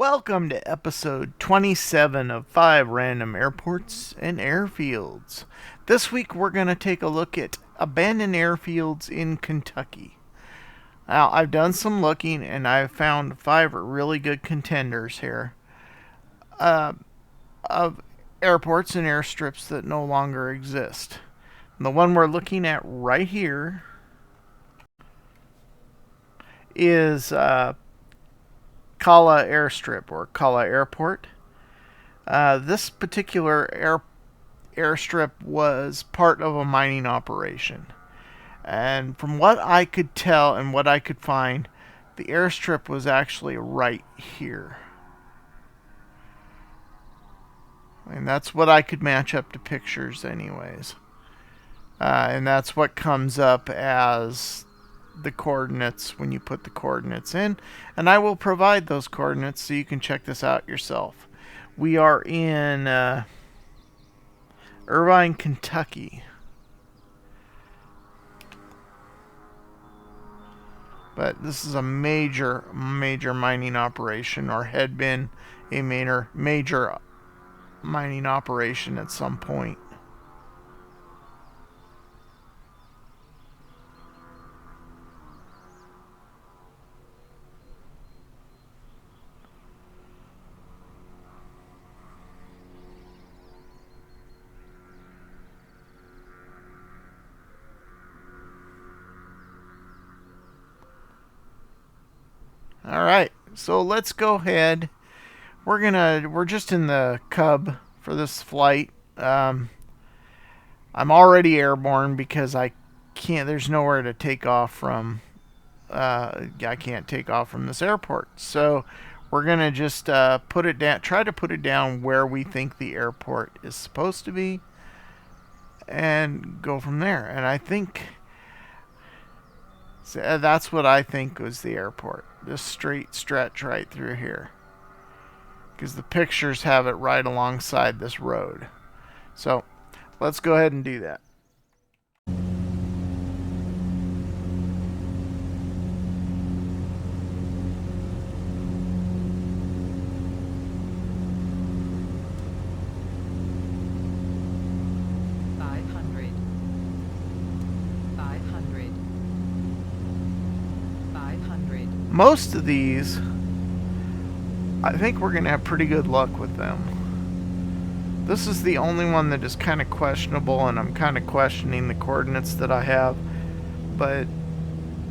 Welcome to episode 27 of 5 Random Airports and Airfields. This week we're going to take a look at abandoned airfields in Kentucky. Now, I've done some looking and I've found 5 really good contenders here of airports and airstrips that no longer exist. And the one we're looking at right here is Kala Airstrip or Kala Airport. This particular airstrip was part of a mining operation. And from what I could tell and what I could find, the airstrip was actually right here. And that's what I could match up to pictures anyways. And that's what comes up as the coordinates when you put the coordinates in, and I will provide those coordinates so you can check this out yourself. We are in Irvine, Kentucky, but this is a major mining operation, or had been a major mining operation at some point. Alright, so let's go ahead. We're just in the Cub for this flight. I'm already airborne because there's nowhere to take off from. I can't take off from this airport. So we're going to just put it down, try to put it down where we think the airport is supposed to be, and go from there. And I think that's what I think was the airport. This straight stretch right through here. Because the pictures have it right alongside this road. So let's go ahead and do that. Most of these, I think we're going to have pretty good luck with them. This is the only one that is kind of questionable, and I'm kind of questioning the coordinates that I have. But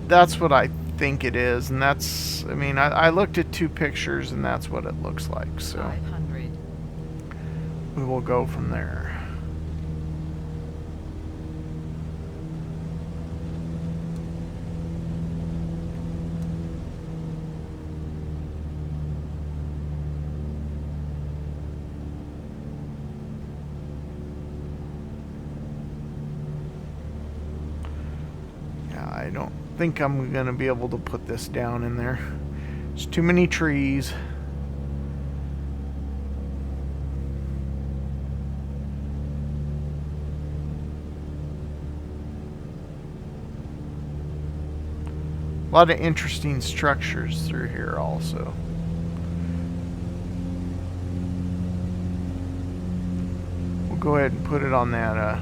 that's what I think it is, and that's, I mean, I looked at 2 pictures, and that's what it looks like. So 500. We will go from there. I don't think I'm going to be able to put this down in there. There's too many trees. A lot of interesting structures through here also. We'll go ahead and put it on that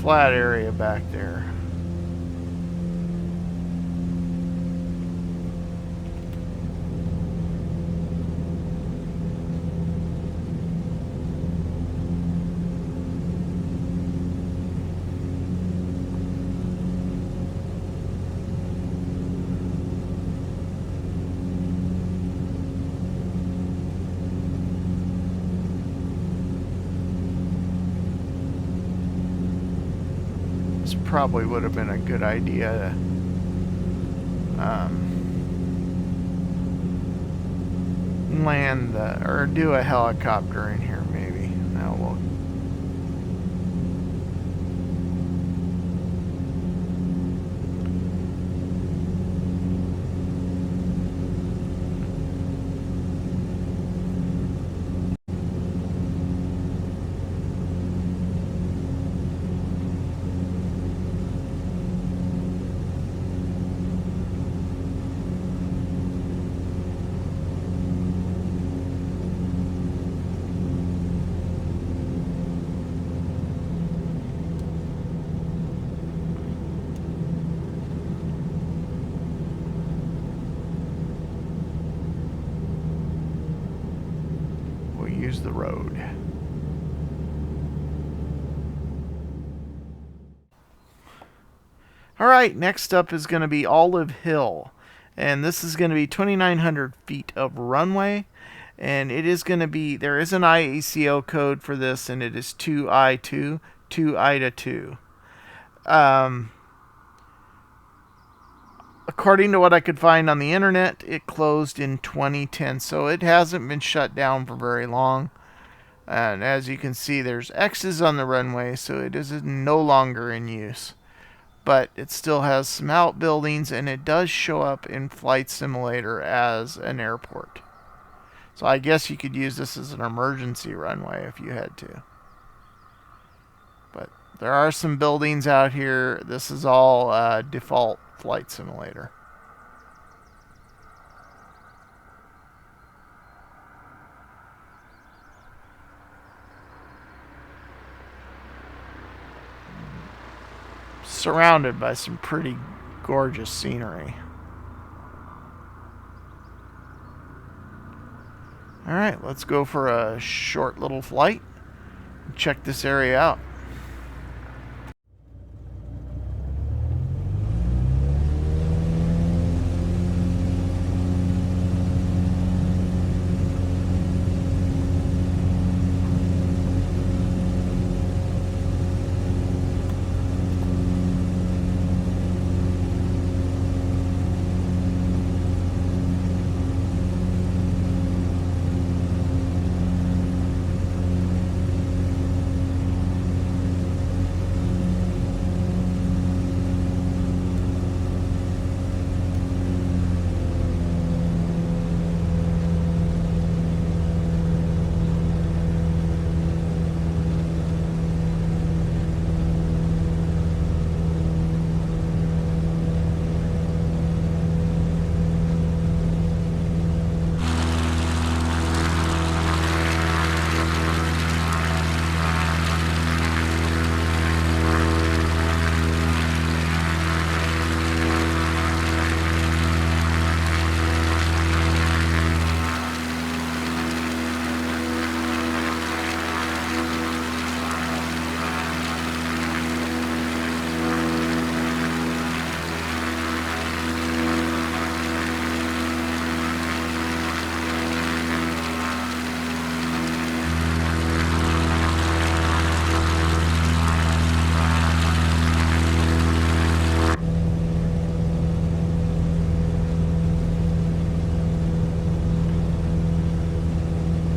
flat area back there. Probably would have been a good idea to land or do a helicopter in here maybe. Now we'll use the road. Alright, next up is going to be Olive Hill. And this is going to be 2,900 feet of runway. And it is going to be, there is an IACO code for this, and it is 2I2, 2IDA2. According to what I could find on the internet, it closed in 2010, so it hasn't been shut down for very long. And as you can see, there's X's on the runway, so it is no longer in use. But it still has some outbuildings, and it does show up in Flight Simulator as an airport. So I guess you could use this as an emergency runway if you had to. But there are some buildings out here. This is all default Flight Simulator. Surrounded by some pretty gorgeous scenery. Alright, let's go for a short little flight and check this area out.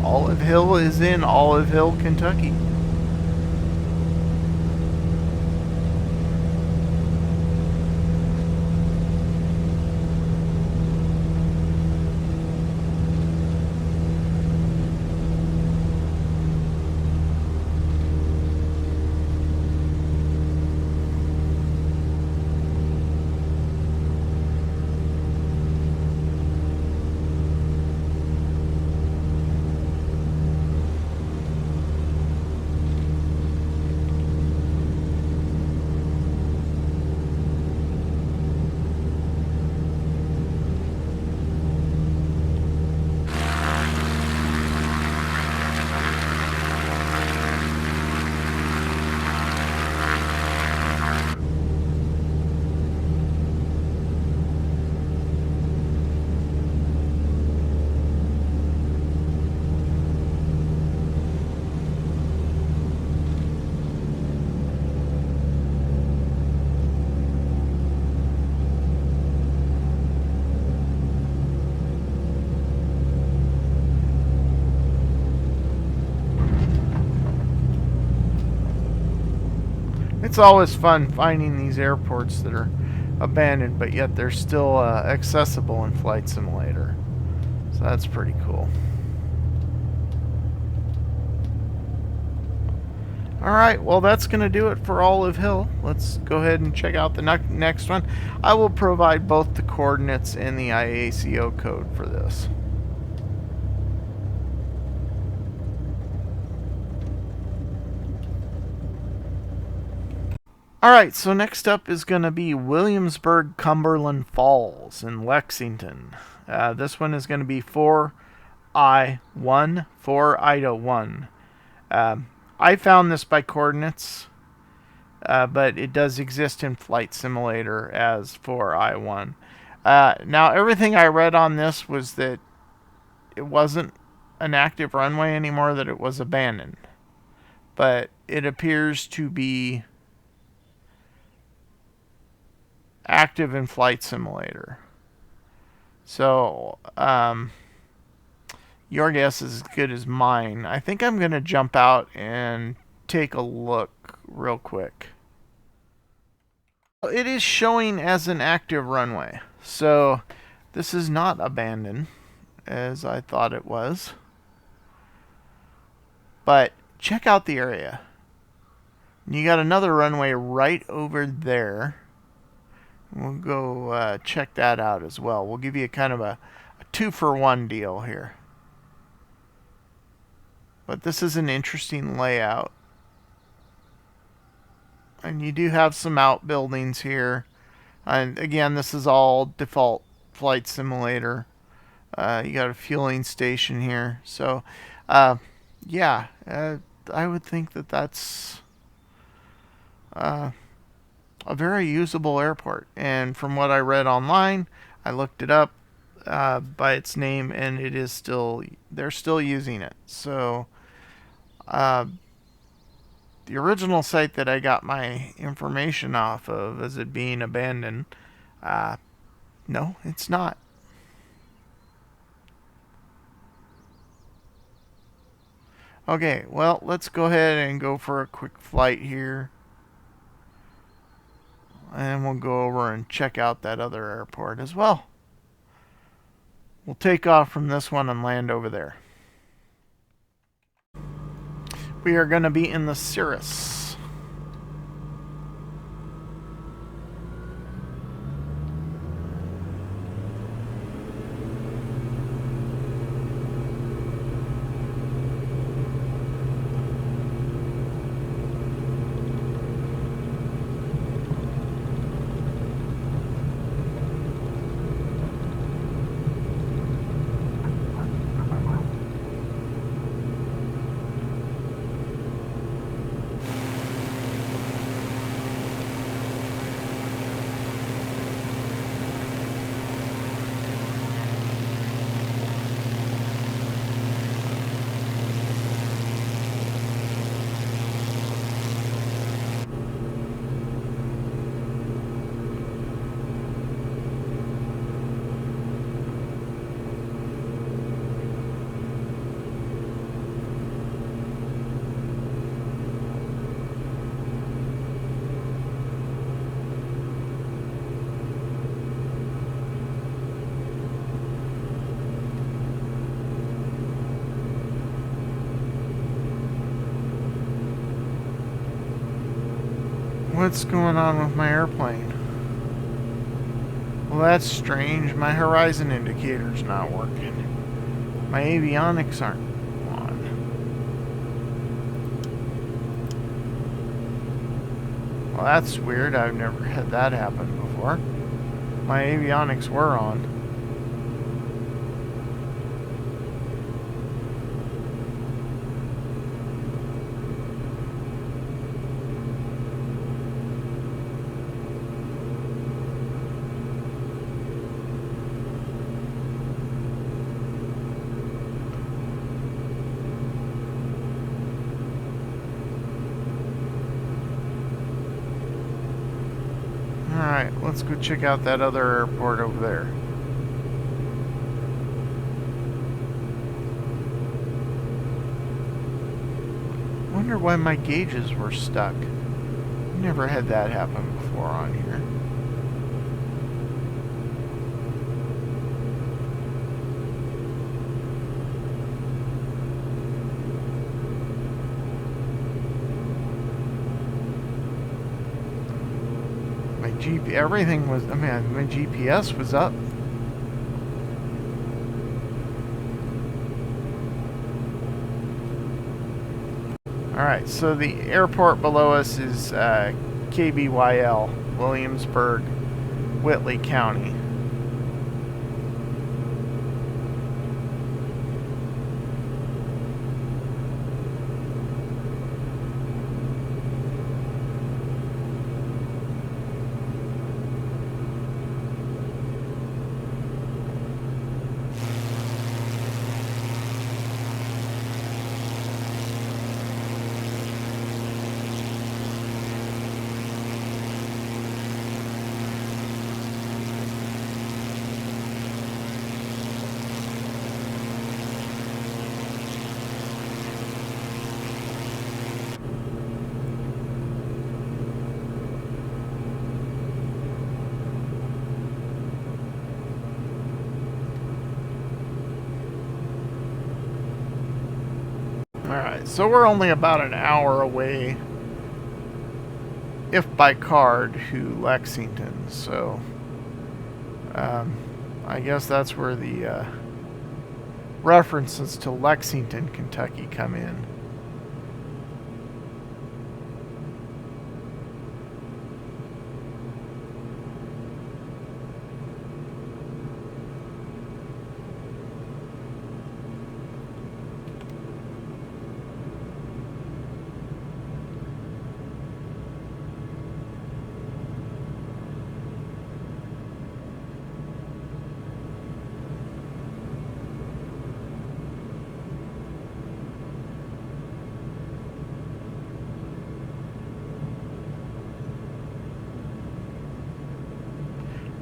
Olive Hill is in Olive Hill, Kentucky. It's always fun finding these airports that are abandoned, but yet they're still accessible in Flight Simulator. So that's pretty cool. Alright, well that's going to do it for Olive Hill. Let's go ahead and check out the next one. I will provide both the coordinates and the IACO code for this. Alright, so next up is going to be Williamsburg, Cumberland Falls in Lexington. This one is going to be 4 4I1, 4 Ida 1. I found this by coordinates, but it does exist in Flight Simulator as 4I1. Now, everything I read on this was that it wasn't an active runway anymore, that it was abandoned. But it appears to be active in Flight Simulator. So, your guess is as good as mine. I think I'm going to jump out and take a look real quick. It is showing as an active runway. So, this is not abandoned, as I thought it was. But check out the area. You got another runway right over there. We'll go check that out as well. We'll give you kind of a 2-for-1 deal here. But this is an interesting layout. And you do have some outbuildings here. And again, this is all default Flight Simulator. You got a fueling station here. So, yeah, I would think that that's a very usable airport. And from what I read online, I looked it up by its name, and it is still, they're still using it. So, the original site that I got my information off of as it being abandoned, no, it's not. Okay, well, let's go ahead and go for a quick flight here. And we'll go over and check out that other airport as well. We'll take off from this one and land over there. We are going to be in the Cirrus. What's going on with my airplane? Well, that's strange. My horizon indicator's not working. My avionics aren't on. Well, that's weird. I've never had that happen before. My avionics were on. Alright, let's go check out that other airport over there. Wonder why my gauges were stuck. Never had that happen before on here. Everything was, I mean, my GPS was up. Alright, so the airport below us is KBYL, Williamsburg, Whitley County. Alright, so we're only about an hour away, if by car, to Lexington. So, I guess that's where the references to Lexington, Kentucky come in.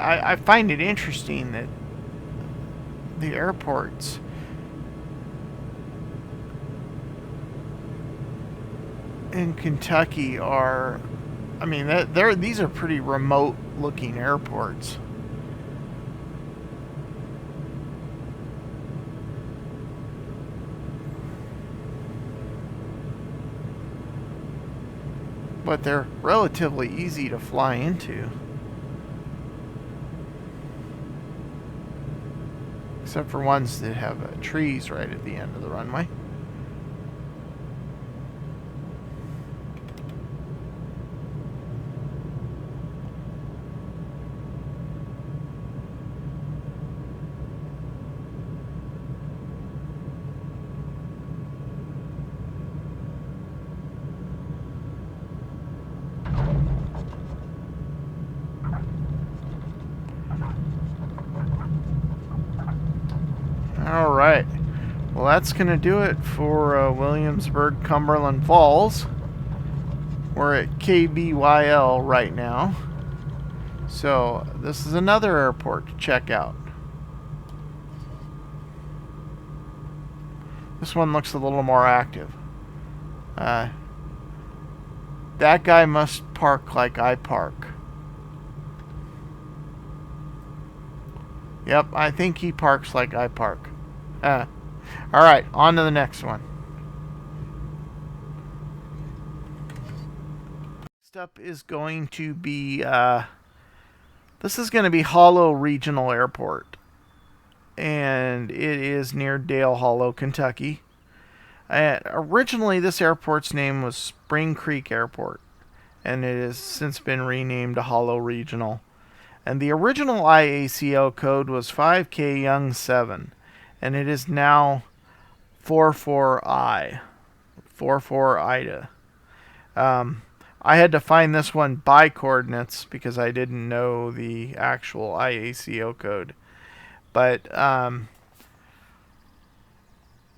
I find it interesting that the airports in Kentucky are, I mean, these are pretty remote looking airports. But they're relatively easy to fly into. Except for ones that have trees right at the end of the runway. Alright, well that's going to do it for Williamsburg, Cumberland Falls. We're at KBYL right now. So this is another airport to check out. This one looks a little more active. That guy must park like I park. Yep, I think he parks like I park. Alright, on to the next one. Next up is going to be, this is going to be Hollow Regional Airport. And it is near Dale Hollow, Kentucky. Originally, this airport's name was Spring Creek Airport. And it has since been renamed to Hollow Regional. And the original IACO code was 5K Young 7. And it is now 44I. 44 Ida. I had to find this one by coordinates because I didn't know the actual IACO code. But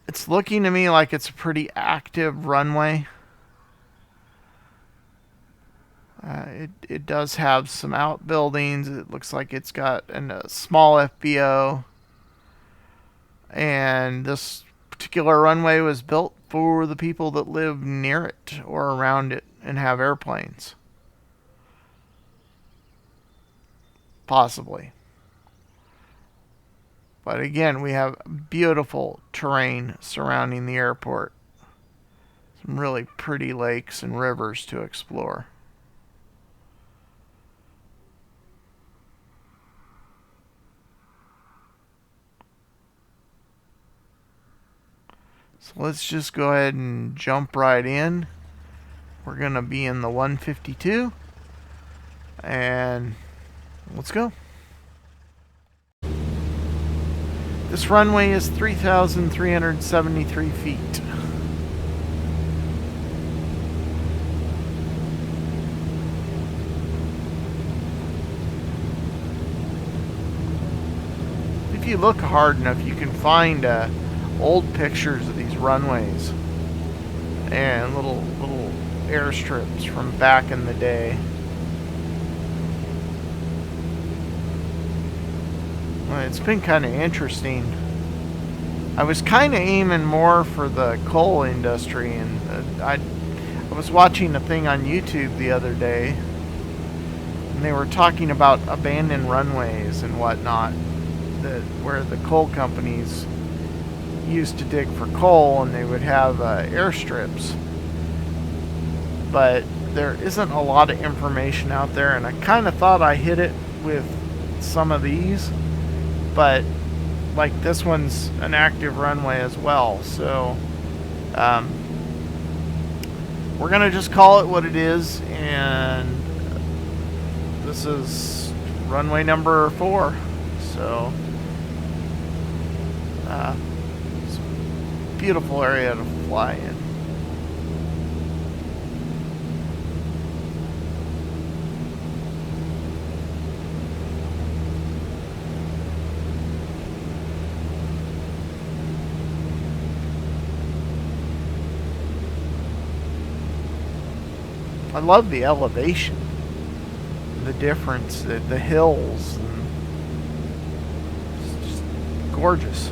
it's looking to me like it's a pretty active runway. It does have some outbuildings. It looks like it's got a small FBO. And this particular runway was built for the people that live near it or around it and have airplanes. Possibly. But again, we have beautiful terrain surrounding the airport. Some really pretty lakes and rivers to explore. So let's just go ahead and jump right in. We're going to be in the 152. And let's go. This runway is 3,373 feet. If you look hard enough, you can find old pictures of these runways and little airstrips from back in the day. Well, it's been kind of interesting. I was kind of aiming more for the coal industry, and I was watching a thing on YouTube the other day, and they were talking about abandoned runways and whatnot, where the coal companies used to dig for coal, and they would have airstrips. But there isn't a lot of information out there, and I kind of thought I hit it with some of these, but like this one's an active runway as well, so we're gonna just call it what it is, and this is runway number 4. So it's a beautiful area to fly in. I love the elevation, the difference, the hills, and it's just gorgeous.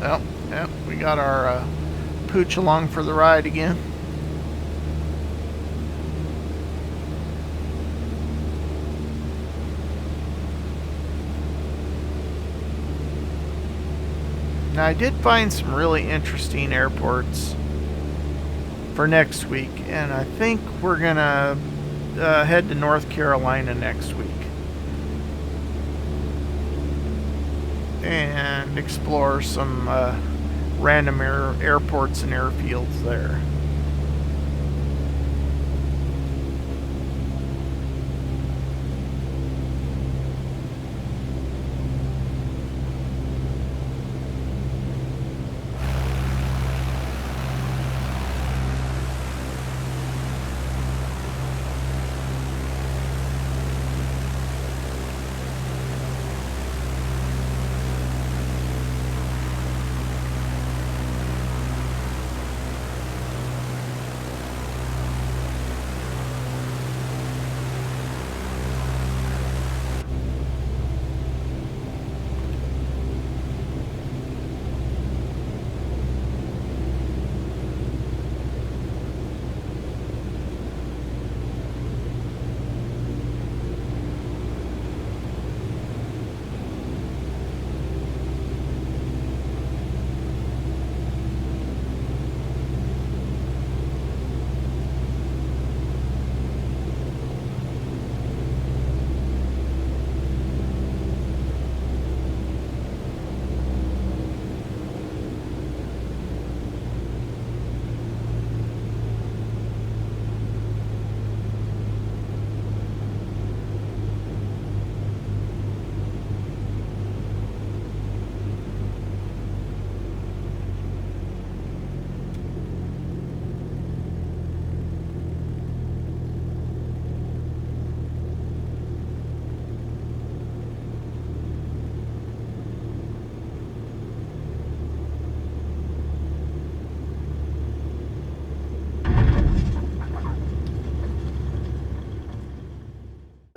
Well, yep, we got our pooch along for the ride again. Now, I did find some really interesting airports for next week, and I think we're gonna head to North Carolina next week and explore some random airports and airfields there.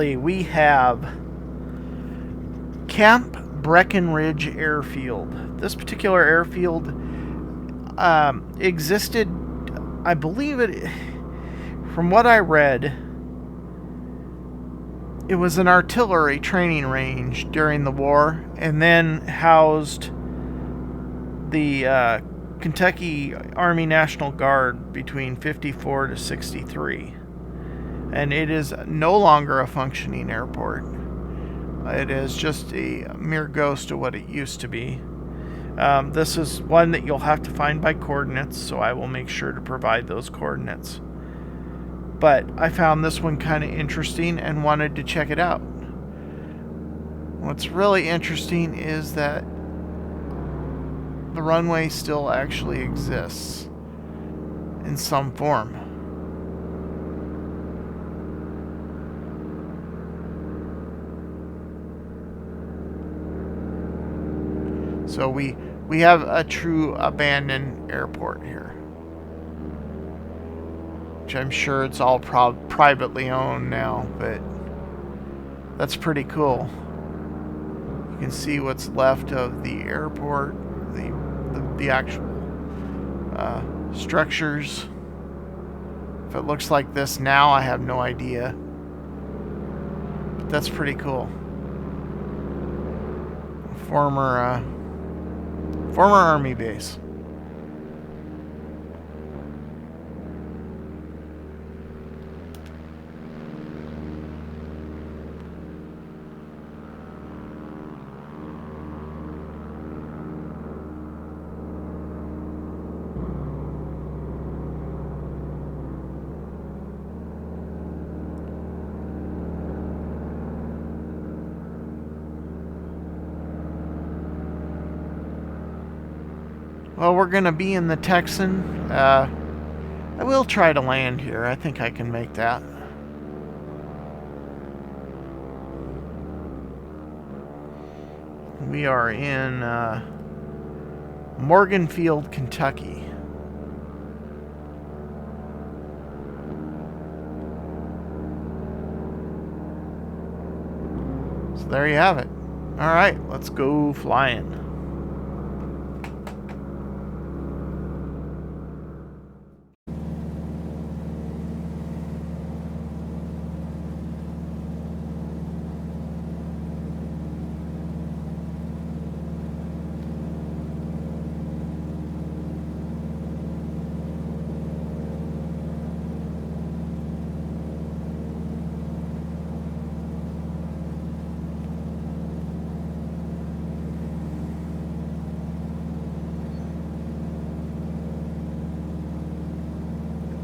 We have Camp Breckenridge Airfield. This particular airfield existed, I believe it, from what I read, it was an artillery training range during the war, and then housed the Kentucky Army National Guard between 54 to 63. And it is no longer a functioning airport. It is just a mere ghost of what it used to be. This is one that you'll have to find by coordinates, so I will make sure to provide those coordinates. But I found this one kind of interesting and wanted to check it out. What's really interesting is that the runway still actually exists in some form. So we have a true abandoned airport here, which I'm sure it's all privately owned now, but that's pretty cool. You can see what's left of the airport, the actual structures. If it looks like this now, I have no idea, but that's pretty cool. former Army base. Well, we're going to be in the Texan. I will try to land here. I think I can make that. We are in Morganfield, Kentucky. So there you have it. All right, let's go flying.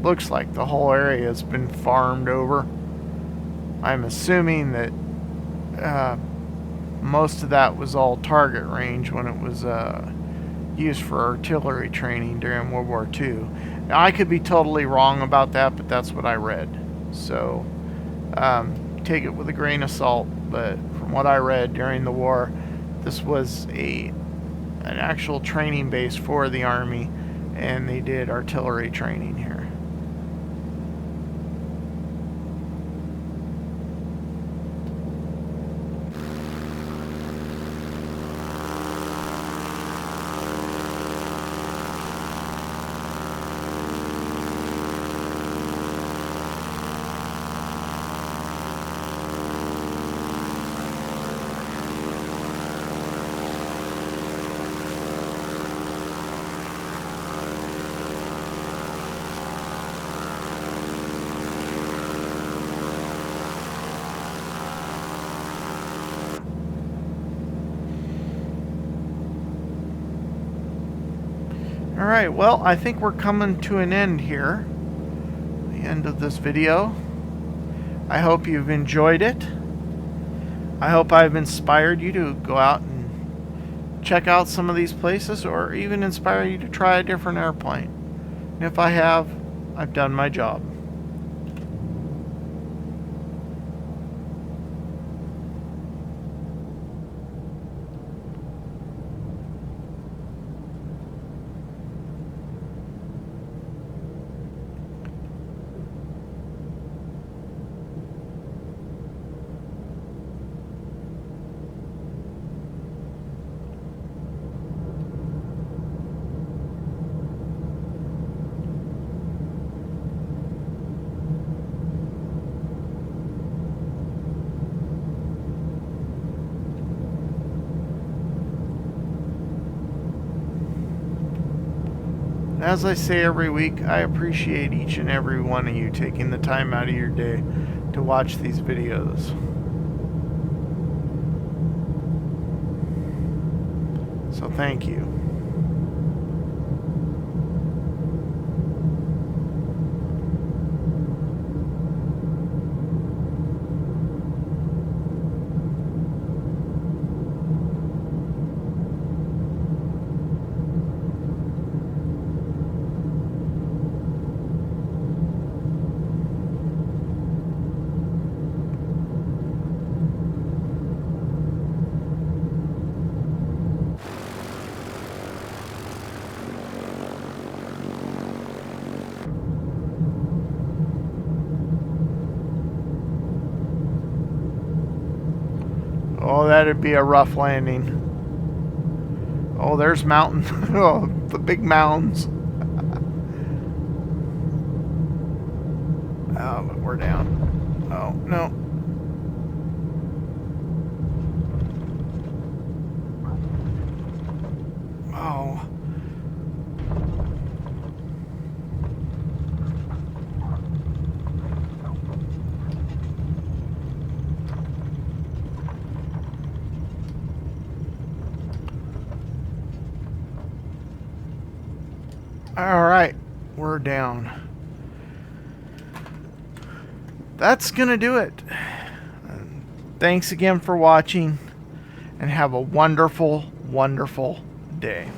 Looks like the whole area has been farmed over. I'm assuming that most of that was all target range when it was used for artillery training during World War II. Now, I could be totally wrong about that, but that's what I read. So take it with a grain of salt, but from what I read during the war, this was an actual training base for the Army, and they did artillery training here. Alright, well, I think we're coming to an end here. The end of this video. I hope you've enjoyed it. I hope I've inspired you to go out and check out some of these places, or even inspire you to try a different airplane. And if I have, I've done my job. As I say every week, I appreciate each and every one of you taking the time out of your day to watch these videos. So thank you. Oh, that'd be a rough landing. Oh, there's mountain. Oh, the big mountains. Oh, but we're down. Oh, no. All right, we're down. That's gonna do it. Thanks again for watching, and have a wonderful, wonderful day.